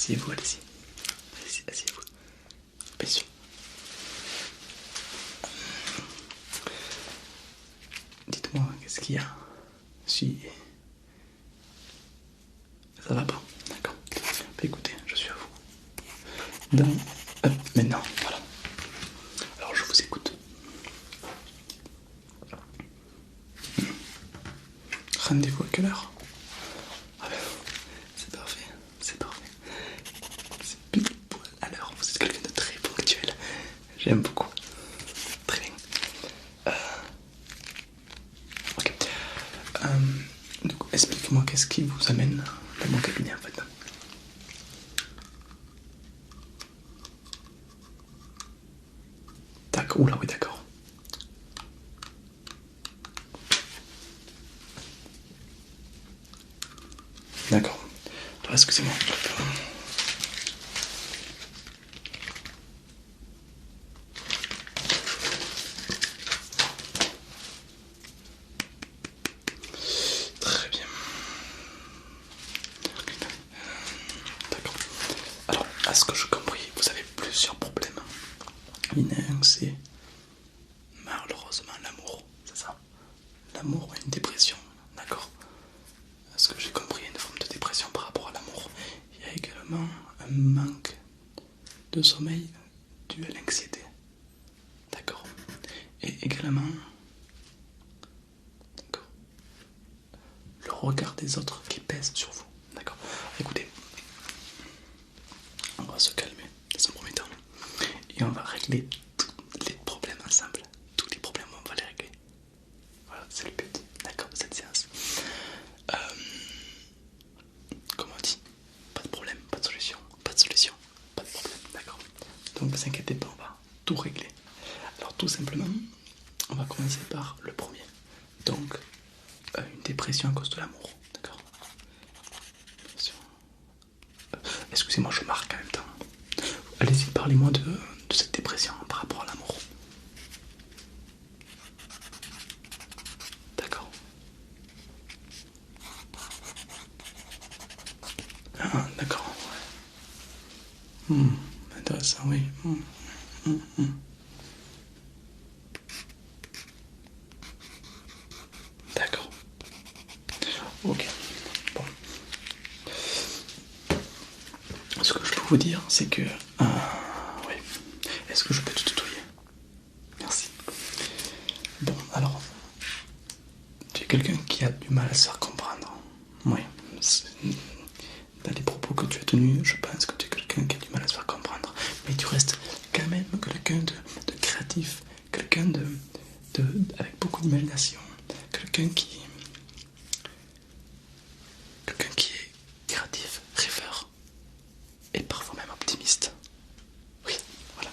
Asseyez-vous, allez-y. Allez-y, asseyez-vous. Bien sûr. Dites-moi, qu'est-ce qu'il y a? Si ça va pas, d'accord. Bah, écoutez, je suis à vous. Maintenant, voilà. Alors je vous écoute. Rendez-vous à quelle heure? Ah ben, c'est parfait, c'est parfait. C'est pile poil à l'heure. Vous êtes quelqu'un de très ponctuel. J'aime beaucoup. Très bien. Ok. Du coup, explique-moi qu'est-ce qui vous amène dans mon cabinet en fait. D'accord. Oula, oui, d'accord. D'accord. Alors, excusez-moi. Très bien. D'accord. Alors, à ce que je compris, vous avez plusieurs problèmes. Il y en a un, c'est malheureusement l'amour, c'est ça? L'amour et une dépression, d'accord? À ce que j'ai compris, il y a une forme de dépression par rapport à l'amour. Il y a également un manque de sommeil dû à l'anxiété, d'accord? Et également, d'accord, le regard des autres qui pèse sur vous, d'accord? Écoutez, on va se calmer dans un premier temps et on va régler tous les problèmes ensemble. Tous les problèmes, on va les régler. Voilà, c'est le but, d'accord, de cette séance. Comme on dit, pas de problème, pas de solution, pas de solution, pas de problème, d'accord? Donc ne vous inquiétez pas, on va tout régler. Alors tout simplement, on va commencer par le premier. Donc, une dépression à cause de l'amour, d'accord? Excusez-moi, je marque en même temps. Allez-y, parlez-moi de cette dépression par rapport à l'amour. D'accord. Ah, d'accord. Intéressant, oui. D'accord. Ok. Bon. Ce que je peux vous dire, c'est que... oui. Est-ce que je peux te tutoyer? Merci. Bon, alors, tu es quelqu'un qui a du mal à se faire comprendre. Oui. Dans les propos que tu as tenus, je pense que tu es quelqu'un qui a du mal à se faire comprendre. Mais tu restes quand même quelqu'un de créatif, quelqu'un avec beaucoup d'imagination, quelqu'un qui est créatif, rêveur et parfois même optimiste. Oui, voilà.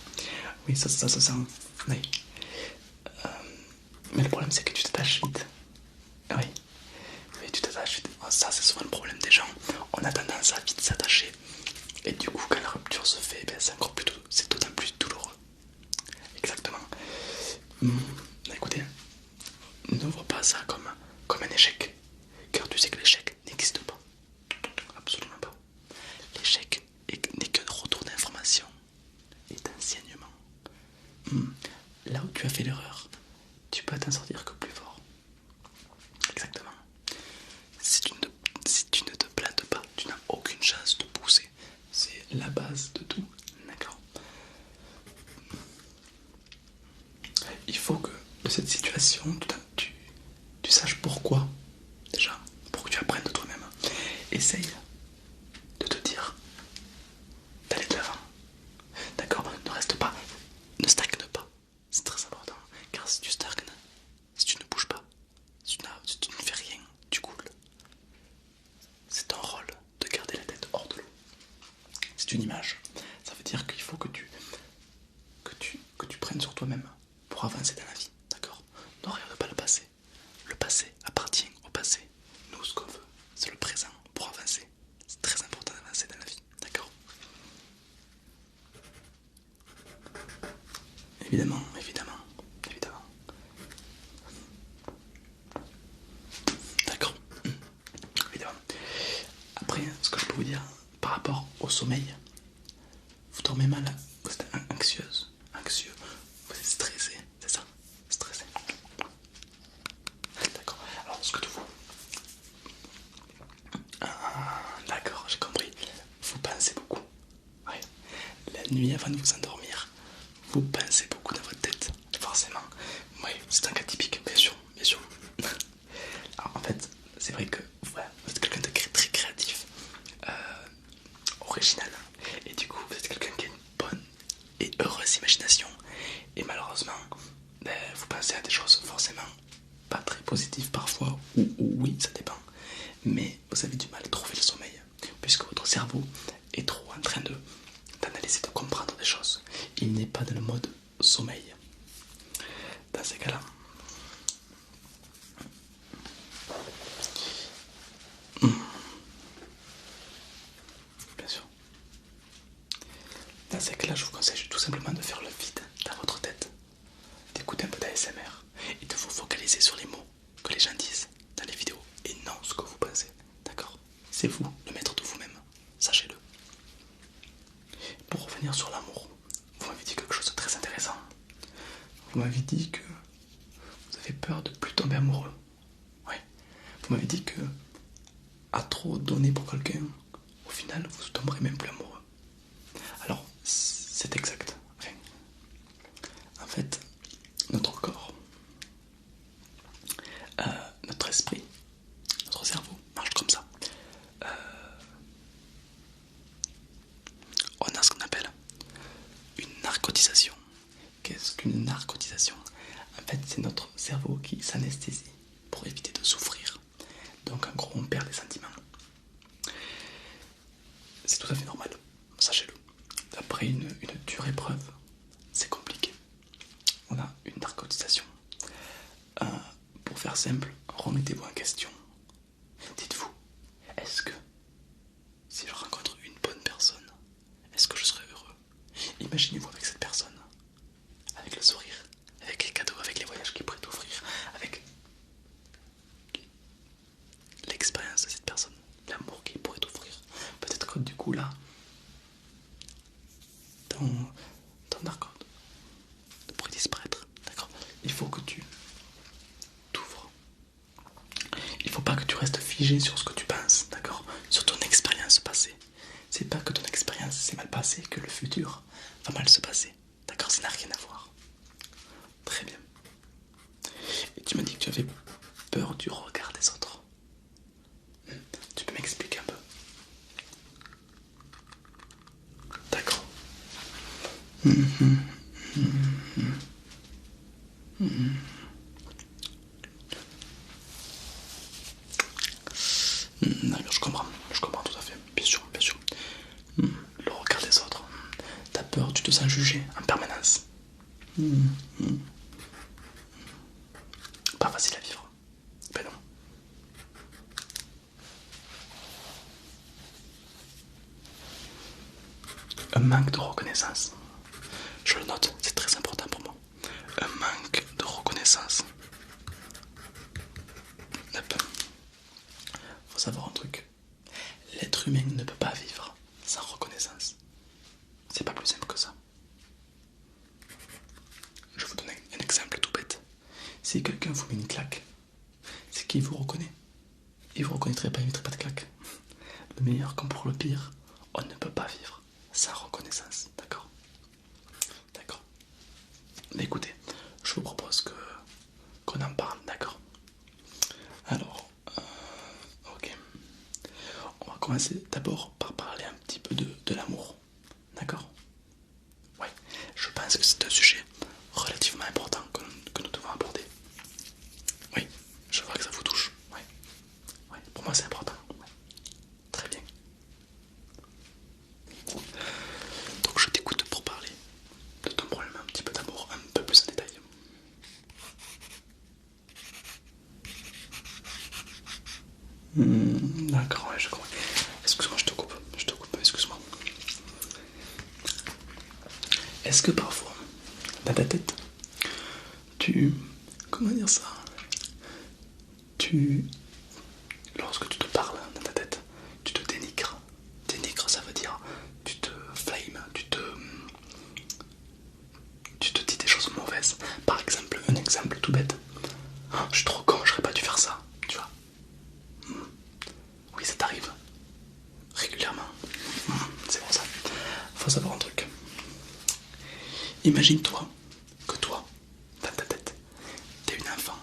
Oui, ça se sent. Oui. Mais le problème, c'est que tu t'attaches vite. Oui. Oui, tu t'attaches vite. Ça, c'est souvent le problème des gens. On a tendance à vite s'attacher. Et du coup, quand la rupture se fait, ben, c'est d'autant plus douloureux. Exactement. Écoutez, ne vois pas ça comme un échec. Car tu sais que l'échec n'existe pas. Absolument pas. L'échec n'est qu'un retour d'information et d'enseignement. Là où tu as fait l'erreur, tu peux t'en sortir que plus fort. Exactement. Si tu ne te plantes pas, tu n'as aucune chance de pousser. C'est la base de tout. D'accord. Il faut que de cette situation, tu saches pourquoi. Déjà, pour que tu apprennes de toi-même. Essaye de te dire d'aller de l'avant. D'accord? Ne reste pas, ne stagne pas. C'est très important. Car si tu stagnes, si tu ne bouges pas, si tu ne fais rien, tu coules. C'est ton rôle de garder la tête hors de l'eau. C'est une image. Ça veut dire qu'il faut que tu prennes sur toi-même pour avancer dans la vie. D'accord? Ne regarde pas le passé. Le passé appartient au passé. Nous, ce qu'on veut, c'est le présent pour avancer. C'est très important d'avancer dans la vie. D'accord? Évidemment, évidemment, évidemment. D'accord? Évidemment. Après, ce que je peux vous dire par rapport au sommeil. Vous dormez mal, vous êtes anxieuse, anxieux, vous êtes stressé, c'est ça? Stressé. D'accord. Alors, ce que tu vous... D'accord, j'ai compris. Vous pensez beaucoup. Ouais. La nuit avant de vous endormir, vous pensez beaucoup dans votre tête. Forcément. Oui, c'est un cas typique, bien sûr, bien sûr. Alors en fait, c'est vrai que voilà, vous êtes quelqu'un de très créatif, original. Et du coup, vous êtes quelqu'un qui a une bonne et heureuse imagination. Et malheureusement, vous pensez à des choses forcément pas très positives parfois, ou oui, ça dépend. Mais vous avez du mal à trouver le sommeil, puisque votre cerveau est trop en train d'analyser, de comprendre des choses. Il n'est pas dans le mode sommeil. Dans ces cas-là, bien sûr, dans ces cas-là, je vous conseille tout simplement de faire le vide dans votre tête, d'écouter un peu d'ASMR et de vous focaliser sur les mots que les gens disent dans les vidéos et non ce que vous pensez. D'accord? C'est vous le maître de vous-même, sachez-le. Pour revenir sur l'amour, vous m'avez dit quelque chose de très intéressant. Vous m'avez dit que vous avez peur de plus tomber amoureux. Oui. Vous m'avez dit que à trop donner pour quelqu'un, au final, vous tomberez même plus amoureux. Alors, c'est exact. Enfin, en fait, notre corps, notre esprit, notre cerveau marche comme ça. On a ce qu'on appelle une narcotisation. Qu'est-ce qu'une narcotisation? En fait, c'est notre cerveau qui s'anesthésie pour éviter de souffrir. Donc en gros, on perd des sentiments. C'est tout à fait normal, sachez-le. Après une dure épreuve, c'est compliqué. On a une narcotisation. Pour faire simple, remettez-vous en question. Dites-vous, est-ce que si je rencontre une bonne personne, est-ce que je serai heureux? Imaginez-vous avec cette personne, avec le sourire, avec les cadeaux, avec les voyages qu'il pourrait offrir, avec l'expérience de cette personne, l'amour qu'il pourrait offrir. Peut-être que du coup là, ton narcose pourrait disparaître. D'accord? Il faut que tu t'ouvres. Il faut pas que tu restes figé sur ce que tu penses, d'accord? Sur ton expérience passée. C'est pas que ton expérience s'est mal passée que le futur va mal se passer. D'accord? Ça n'a rien à voir. Très bien. Et tu m'as dit que tu avais peur du regard des autres. Tu peux m'expliquer un peu? D'accord. D'accord, je comprends tout à fait, bien sûr, bien sûr. Le regard des autres, t'as peur, tu te sens jugé en permanence. Pas facile à vivre. Ben non. Un manque de reconnaissance. Je le note, c'est très important pour moi. Un manque de reconnaissance. Hop. Faut savoir un truc. L'être humain ne peut pas vivre sans reconnaissance. C'est pas plus simple que ça. Je vous donne un exemple tout bête. Si quelqu'un vous met une claque, c'est qu'il vous reconnaît. Il vous reconnaîtrait pas, il mettrait pas de claque. Le meilleur comme pour le pire, on ne peut pas vivre sans reconnaissance. D'accord? D'accord. Mais écoutez, je vous propose qu'on en parle, d'accord? Alors, ok. On va commencer d'abord par parler un petit peu de l'amour. D'accord? Ouais, je pense que c'est un sujet relativement important que nous devons aborder. Oui, je vois que ça vous touche. Ouais, ouais, pour moi c'est important. Ouais. Très bien. Donc je t'écoute pour parler de ton problème un petit peu d'amour, un peu plus en détail. D'accord, ouais, je comprends. Excuse-moi, je te coupe, excuse-moi. Est-ce que parfois, dans ta tête, comment dire ça? Lorsque tu te parles dans ta tête, tu te dénigres. Dénigre, ça veut dire t'intéresse. Par exemple, un exemple tout bête. Oh, je suis trop con, j'aurais pas dû faire ça, tu vois. Oui, ça t'arrive régulièrement. C'est pour ça. Faut savoir un truc. Imagine-toi que toi, dans ta tête, t'es une enfant.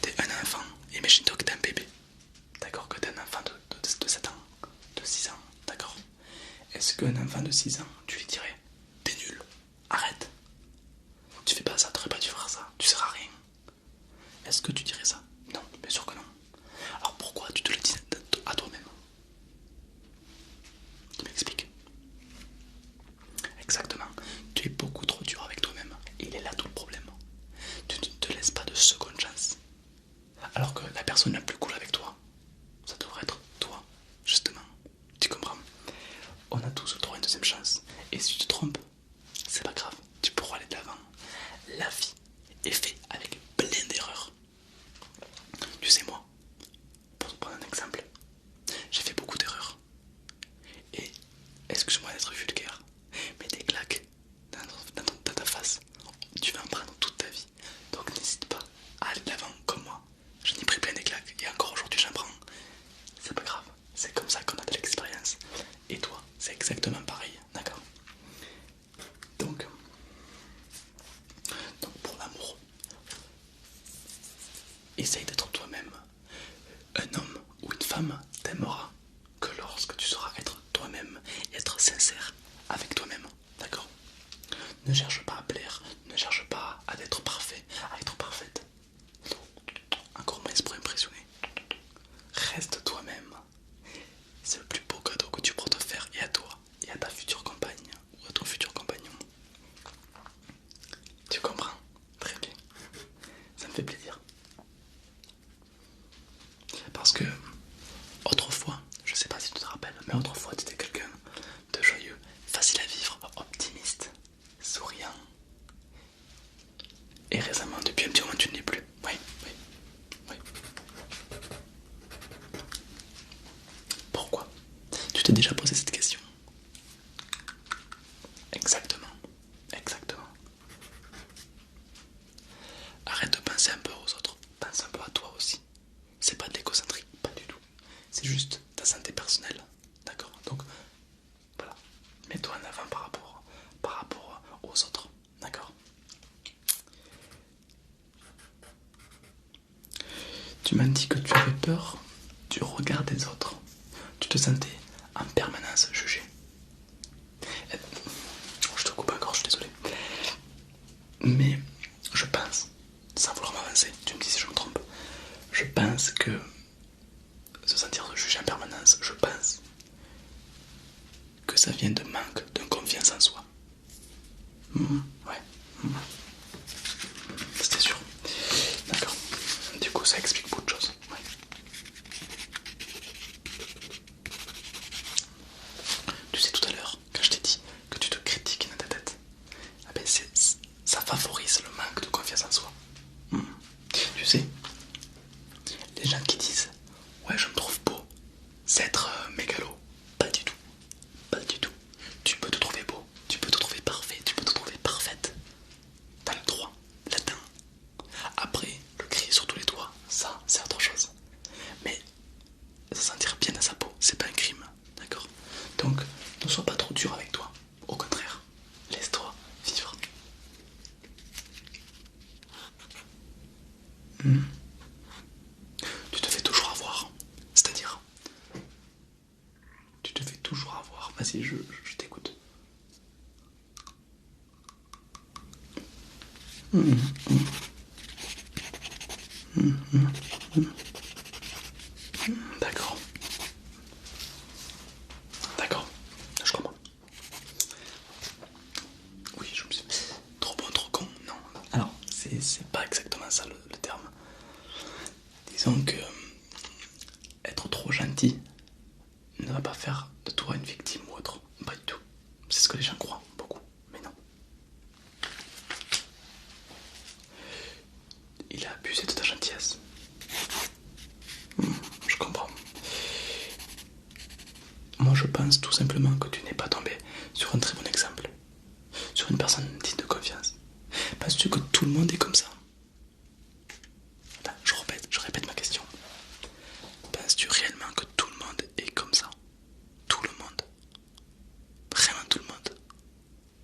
T'es un enfant. Imagine-toi que t'es un bébé. D'accord? Que t'es un enfant de 7 ans, de 6 ans. D'accord? Est-ce qu'un enfant de 6 ans, tu lui dirais t'es nul, arrête, tu fais pas ça, t'aurais pas dû faire ça, tu sers à rien? Est-ce que tu dirais ça? Non, bien sûr que non. Alors pourquoi tu te le dis à toi-même? Tu m'expliques? Exactement, tu es beaucoup trop dur avec toi-même. Et il est là tout le problème. Tu ne te laisses pas de seconde chance. Alors que la personne la plus cool avec toi, ça devrait être toi, justement. Tu comprends? On a tous le droit à une deuxième chance. Et si tu te trompes, c'est pas grave, tu pourras aller de l'avant. La vie est faite avec plein d'erreurs. Tu sais, moi, pour te prendre un exemple, j'ai fait beaucoup d'erreurs. Et, excuse-moi d'être vulgaire, mais des claques dans ta face, tu vas en prendre toute ta vie. Donc n'hésite pas à aller de l'avant comme moi. J'en ai pris plein des claques et encore aujourd'hui j'en prends. C'est pas grave, c'est comme ça qu'on a de l'expérience. Et toi, c'est exactement pareil, d'accord? Donc pour l'amour, essaye d'être toi-même. Un homme ou une femme t'aimera que lorsque tu sauras être toi-même et être sincère avec toi-même, d'accord? Ne cherche pas à plaire, ne cherche pas à être parfait, à être parfaite. Encore moins pour impressionner. Reste toi-même. C'est le plus beau cadeau que tu pourras te faire, et à toi, et à ta future compagne, ou à ton futur compagnon. Tu comprends? Très bien. Ça me fait plaisir. Parce que autrefois, je sais pas si tu te rappelles, mais autrefois tu étais quelqu'un de joyeux, facile à vivre, optimiste, souriant. Et récemment, depuis un petit moment, tu ne l'es plus. Oui, oui, oui. Pourquoi? Tu t'es déjà posé cette question? Exactement, exactement. Arrête de penser un peu aux autres, pense un peu à toi aussi. C'est pas de l'égocentrie, pas du tout. C'est juste ta santé personnelle, d'accord? Donc voilà, mets-toi en avant par rapport aux autres, d'accord? Tu m'as dit que tu avais peur du regard des autres. Tu te sentais en permanence jugé. Je te coupe encore, je suis désolé. Mais je pense, sans vouloir m'avancer, tu me dis si je me trompe, je pense que se sentir jugé en permanence, je pense que ça vient de manque de confiance en soi. Ouais. C'était sûr. D'accord. Du coup, ça explique beaucoup de choses. Ouais. Tu sais, tout à l'heure, quand je t'ai dit que tu te critiques dans ta tête, ah ben ça favorise le manque de confiance en soi. Tu sais, les gens qui disent ouais, je me trouve beau, c'est être mégalo. Pas du tout. Pas du tout. Tu peux te trouver beau, tu peux te trouver parfait, tu peux te trouver parfaite. T'as le droit, là-dedans. Après, le crier sur tous les toits, ça, c'est autre chose. Mais se sentir bien dans sa peau, c'est pas un crime, d'accord? Donc, ne sois pas trop dur avec toi. Au contraire, laisse-toi vivre. Tu te fais toujours avoir. C'est-à-dire, tu te fais toujours avoir. Vas-y, je t'écoute. D'accord. D'accord. Je comprends. Oui, je me suis... Trop bon, trop con. Non. Alors, c'est pas exactement ça le terme. Disons que être trop gentil ne va pas faire de toi une victime ou autre. Pas du tout. C'est ce que les gens croient, beaucoup. Mais non. Il a abusé de ta gentillesse. Je comprends. Moi, je pense tout simplement que tu n'es pas tombé sur un très bon exemple. Sur une personne digne de confiance. Parce que Penses-tu que tout le monde est comme ça? Attends, je répète ma question. Penses-tu réellement que tout le monde est comme ça? Tout le monde? Vraiment tout le monde?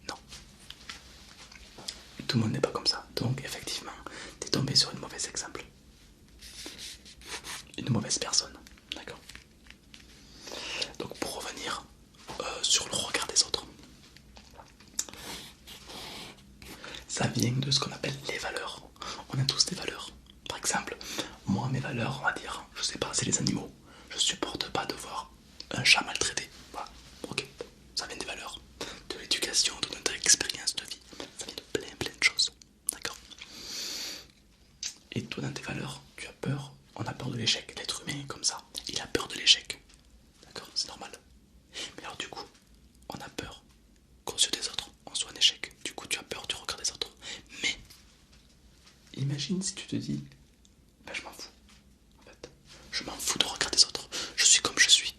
Non. Tout le monde n'est pas comme ça. Donc effectivement, tu es tombé sur une mauvaise exemple. Une mauvaise personne. D'accord. Donc pour revenir sur le regard des autres. Ça vient de ce qu'on appelle les valeurs. On a tous des valeurs. Par exemple, moi mes valeurs, on va dire, je sais pas, c'est les animaux. Je supporte pas de voir un chat maltraité. Voilà, ok, ça vient des valeurs, de l'éducation, de notre expérience de vie. Ça vient de plein de choses. D'accord. Et toi dans tes valeurs, tu as peur, on a peur de l'échec. L'être humain est comme ça, il a peur de l'échec. D'accord, c'est normal. Mais alors du coup, on a peur qu'aux yeux des autres, on soit un échec. Du coup, tu as peur du regard des autres. Mais imagine si tu te dis, ben, je m'en fous. En fait, je m'en fous de regard des autres. Je suis comme je suis.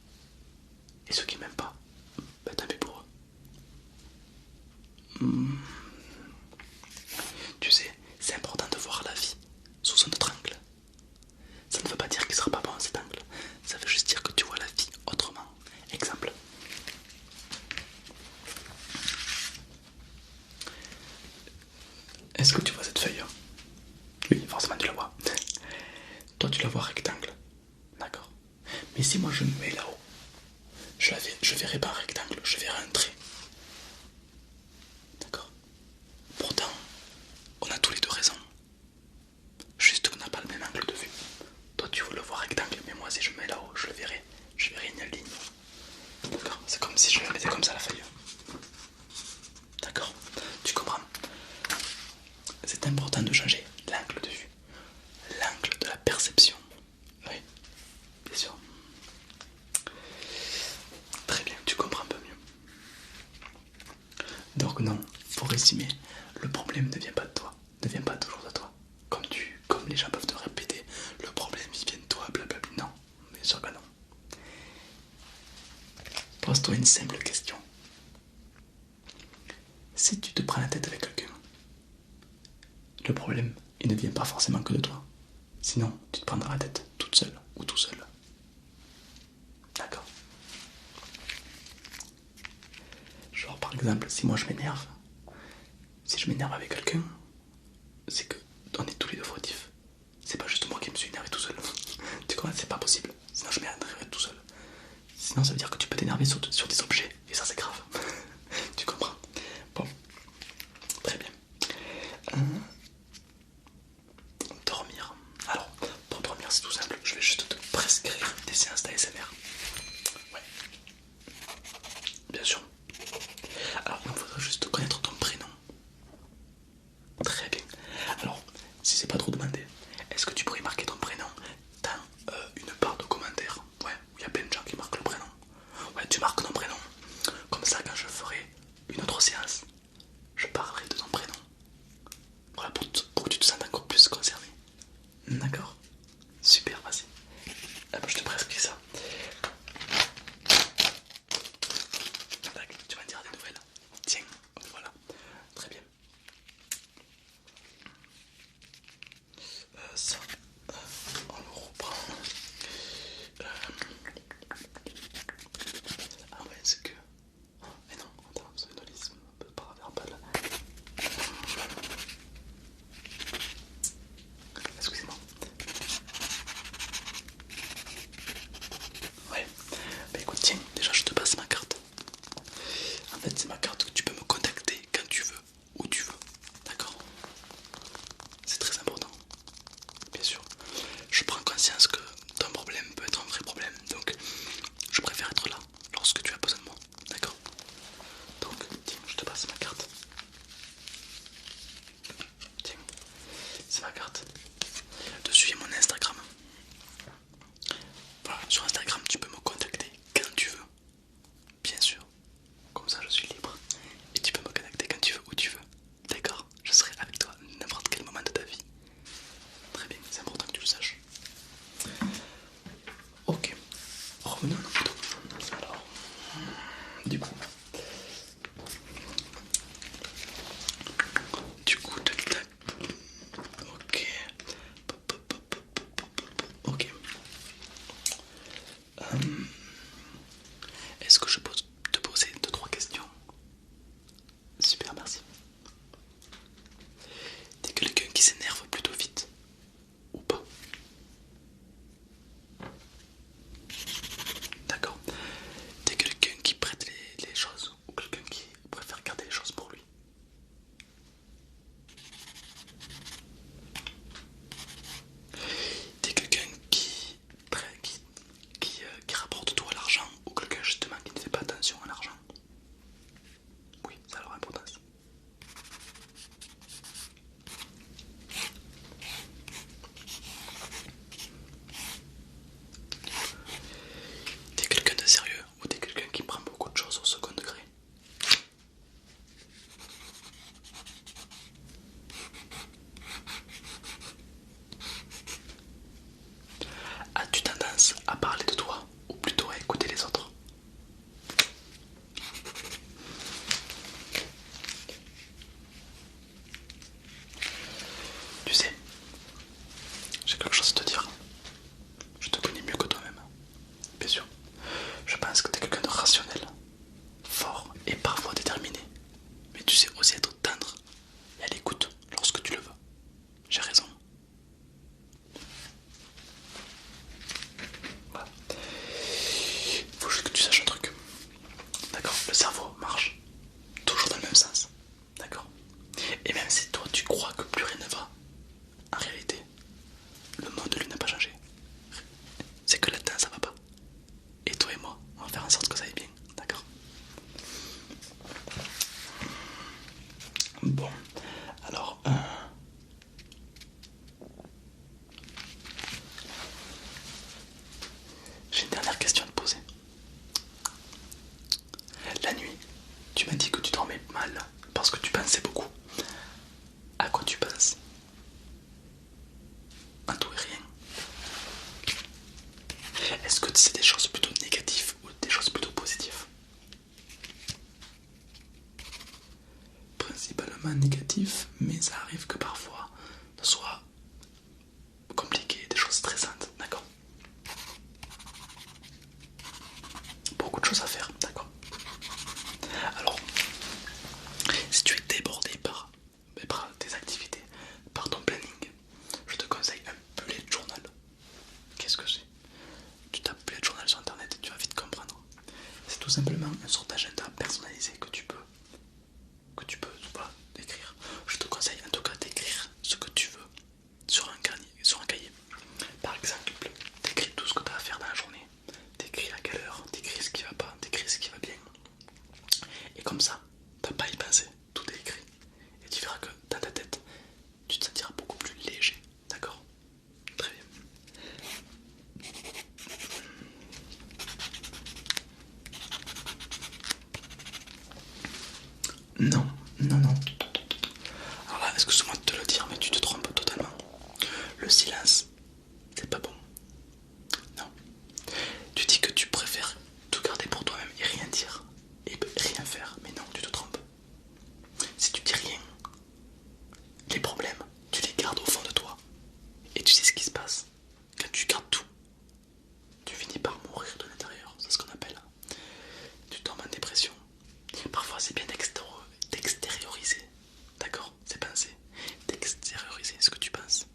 Et ceux qui m'aiment pas, ben tant pis pour eux. Tu sais, c'est important de voir la vie sous un autre angle. Ça ne veut pas dire qu'il sera pas bon cet angle. Ça veut juste dire que tu vois la vie autrement. Exemple. Est-ce que tu vois cette feuille? Oui, forcément tu la vois. Toi tu la vois rectangle. D'accord. Mais si moi je me mets là-haut, je verrai pas un rectangle, je verrai un trait. D'accord. Pourtant, on a tous les deux raison. Juste qu'on n'a pas le même angle de vue. Toi tu veux le voir rectangle, mais moi si je me mets là-haut, je le verrai. Je verrai une ligne. D'accord. C'est comme si je la mettais comme ça la feuille. D'accord. Tu comprends? C'est important de changer l'angle de vue, l'angle de la perception. Oui, bien sûr. Très bien, tu comprends un peu mieux. Donc non, pour résumer, le problème ne vient pas de toi, ne vient pas toujours de toi. Comme les gens peuvent te répéter, le problème il vient de toi, blablabla. Non, bien sûr que non. Pose-toi une simple question. Si tu te prends la tête avec quelqu'un, le problème il ne vient pas forcément que de toi. Sinon, tu te prendras la tête toute seule ou tout seul. D'accord. Genre par exemple, si moi je m'énerve, si je m'énerve avec quelqu'un, c'est que on est tous les deux fautifs. C'est pas juste moi qui me suis énervé tout seul. Tu comprends, c'est pas possible. Sinon je m'énerverais tout seul. Sinon ça veut dire que tu peux t'énerver sur des objets. Et ça c'est grave. Tu comprends? Bon, très bien. Dormir. Alors, pour dormir c'est tout simple. Je vais juste te prescrire des séances d'ASMR. Ouais, bien sûr. Alors il me faudrait juste connaître ton prénom. Très bien. Alors, si c'est pas trop demandé, est-ce que tu pourrais marquer ton prénom dans une barre de commentaires? Ouais, où il y a plein de gens qui marquent le prénom. Ouais, tu marques ton prénom. Comme ça, quand je ferai une autre séance, je parlerai de ton prénom. Voilà, pour que tu te sentes encore plus concerné. D'accord? Super, vas-y. Ah bah, je te prescris ça. Tac, tu vas me dire des nouvelles. Tiens, voilà. Très bien. Ça, on le reprend. Ah ouais, c'est que... Mais non, attends, c'est une liste un peu paraverbale. Excusez-moi. Ouais, bah écoute, tiens, déjà je te passe ma carte. En fait, c'est ma carte que tu peux me contacter quand tu veux, où tu veux. D'accord? C'est très important. Bien sûr, je prends conscience que ton problème peut être un vrai problème, donc je préfère être là lorsque tu as besoin de moi, d'accord? Donc, tiens, je te passe ma carte. Tiens, c'est ma carte. Dessus, il y a mon Instagram. Voilà, sur Instagram, tu peux me contacter quand tu veux, bien sûr. Comme ça, je suis libre et tu peux me contacter quand tu veux, où tu veux, d'accord? Je serai avec toi à n'importe quel moment de ta vie. Très bien, c'est important que tu le saches. Ok, revenons à nos motos. Alors, du coup, tac qui s'énerve plutôt vite ou pas? D'accord. T'es quelqu'un qui prête les choses ou quelqu'un qui préfère garder les choses pour lui? T'es quelqu'un qui rapporte tout à l'argent ou quelqu'un justement qui ne fait pas attention à l'argent? Oui, ça a leur importance. T'es quelqu'un de sérieux ou t'es quelqu'un qui prend beaucoup de choses au second degré? As-tu tendance à parler de toi ou plutôt à écouter les autres? Tu sais, j'ai quelque chose à te dire. Je te connais mieux que toi-même, bien sûr. Je pense que tu es quelqu'un de rationnel, fort et parfois déterminé. Mais tu sais aussi être tendre et à l'écoute lorsque tu le veux. J'ai raison. Voilà. Faut juste que tu saches un truc. D'accord? Le cerveau marche toujours dans le même sens. D'accord? Et même si toi tu crois que plus rien ne va, en réalité, le monde lui n'a pas changé. C'est que là-dedans ça va pas. Et toi et moi, on va faire en sorte que ça aille bien. D'accord? Bon, alors, j'ai une dernière question à te poser. La nuit, tu m'as dit que tu dormais mal parce que tu pensais beaucoup. À quoi tu penses? À tout et rien. Est-ce que c'est des choses plutôt négatives ou des choses plutôt positives? Principalement négatif, mais ça arrive que parfois ce soit compliqué, des choses stressantes, d'accord? Beaucoup de choses à faire, d'accord? Alors, si tu es débordé par tes activités, par ton planning, je te conseille un bullet journal. Qu'est-ce que c'est? Tu tapes bullet journal sur internet et tu vas vite comprendre. C'est tout simplement une sorte d'agenda personnalisé que tu peux voilà, écrire. Je te conseille en tout cas d'écrire ce que tu veux sur un cahier. Par exemple, t'écris tout ce que tu as à faire dans la journée, t'écris à quelle heure, t'écris ce qui va pas, t'écris ce qui va bien. Et comme ça, t'as pas à y penser, tout est écrit. Et tu verras que dans ta tête, tu te sentiras beaucoup plus léger, d'accord? Très bien. Non, non, non. Alors là, excuse-moi de te le dire, mais tu te trompes totalement. Le silence, c'est pas bon. Non. Tu dis que tu préfères tout garder pour toi-même et rien dire et rien faire, mais non, tu te trompes. Si tu dis rien, les problèmes, tu les gardes au fond de toi. Et tu sais ce qui se passe. Quand tu gardes tout, tu finis par mourir de l'intérieur. C'est ce qu'on appelle. Tu tombes en dépression. Parfois, c'est bien d'extérioriser. D'accord? C'est penser. D'extérioriser ce que tu penses.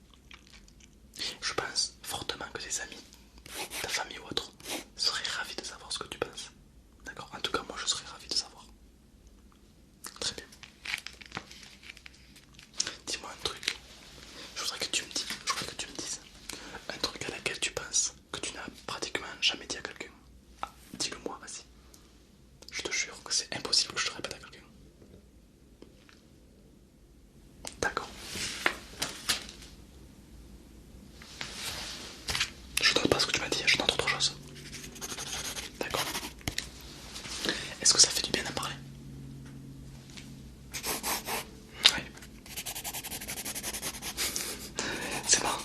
Je pense fortement que tes amis, ta famille ou autre, seraient ravis de savoir ce que tu penses. D'accord? En tout cas, moi, je serais ravi de savoir. Très bien. Dis-moi un truc. Je voudrais que tu me dises un truc à laquelle tu penses que tu n'as pratiquement jamais dit à quelqu'un. Ah, dis-le moi, vas-y. Je te jure que c'est impossible que je te répète à quelqu'un. D'accord. Je note pas ce que tu m'as dit, je note autre chose. D'accord. Est-ce que ça fait du bien d'en parler? Oui. C'est marrant.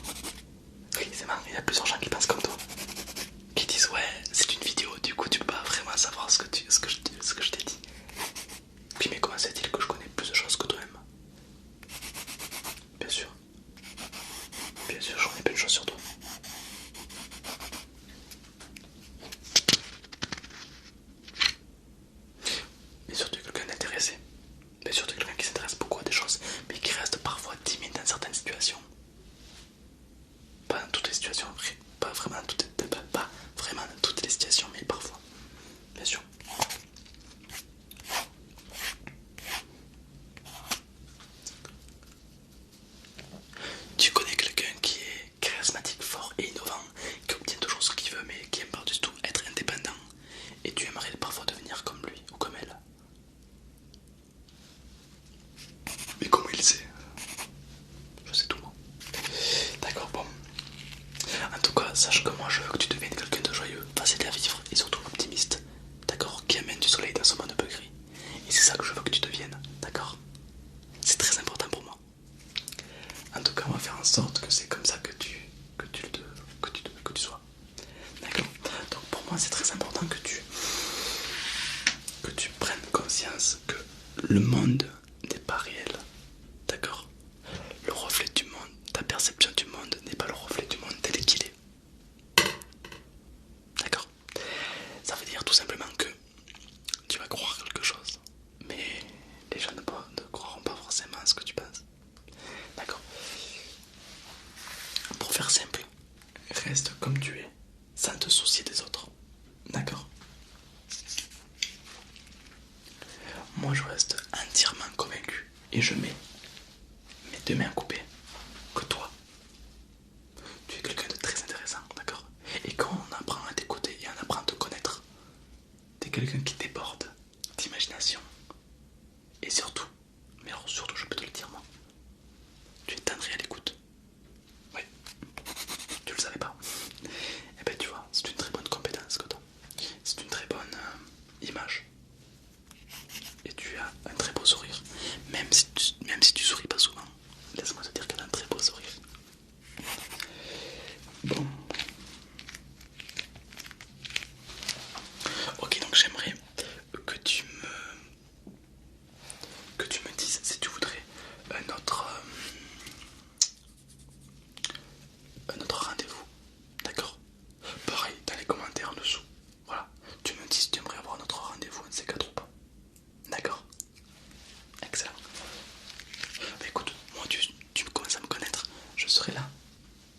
Oui, c'est marrant. Il y a plusieurs gens qui pensent comme toi. Qui disent ouais, c'est une vidéo, du coup tu peux pas vraiment savoir ce que je t'ai dit. Puis mais comment c'est-il que je connais plus de choses que toi-même? Bien sûr. Bien sûr, j'en ai plein de choses sur toi. Bien sûr, tu es quelqu'un d'intéressé. Bien sûr, tu es quelqu'un qui s'intéresse beaucoup à des choses, mais qui reste parfois timide dans certaines situations. En tout cas, on va faire en sorte que c'est comme ça que tu sois. D'accord. Donc pour moi, c'est très important que tu prennes conscience que le monde n'est pas réel. D'accord. Le reflet du monde, ta perception du monde n'est pas le reflet du monde tel qu'il est. D'accord. Ça veut dire tout simplement que tu vas croire quelque chose, mais les gens ne croiront pas forcément à ce que tu penses. D'accord. Pour faire simple, reste comme tu es, sans te soucier des autres. D'accord. Moi je reste entièrement convaincu et je mets mes deux mains coupées que toi, tu es quelqu'un de très intéressant, d'accord. Et quand on apprend à t'écouter et on apprend à te connaître, tu es quelqu'un qui déborde d'imagination. Et surtout, mais alors surtout je peux te le dire moi, tu es tendre et à l'écoute. Oui, tu le savais pas. Et ben tu vois, c'est une très bonne compétence que tu as. C'est une très bonne image. Et tu as un très beau sourire. Même si tu souris pas souvent, laisse-moi te dire que tu as un très beau sourire. Bon. Ok, donc j'aimerais que tu me dises si tu voudrais un autre rendez-vous. D'accord. Pareil, dans les commentaires en dessous. Voilà. Tu me dis si tu aimerais avoir notre rendez-vous, un de ces quatre ou pas. D'accord. Excellent. Bah écoute, moi tu commences à me connaître. Je serai là,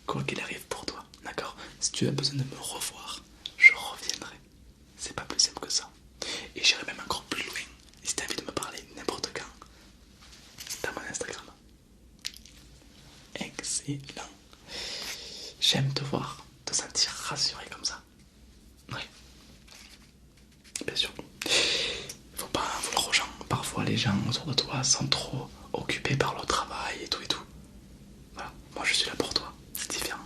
quoi qu'il arrive pour toi. D'accord. Si tu as besoin de me revoir, je reviendrai. C'est pas plus simple que ça. Et j'irai même encore plus loin. Et si t'as envie de me parler n'importe quand, t'as mon Instagram. Excellent. J'aime te voir, te sentir rassuré comme ça. Oui. Bien sûr. Faut pas en vouloir aux gens. Parfois les gens autour de toi sont trop occupés par leur travail et tout et tout. Voilà, moi je suis là pour toi, c'est différent.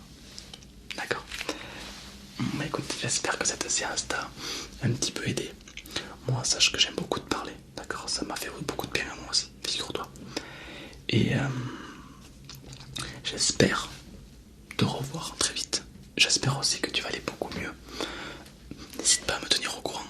D'accord. Bah écoute, j'espère que cette séance t'a un petit peu aidé. Moi, sache que j'aime beaucoup te parler, d'accord. Ça m'a fait beaucoup de bien à moi aussi, figure-toi. Et j'espère te revoir très vite. J'espère aussi que tu vas aller beaucoup mieux. N'hésite pas à me tenir au courant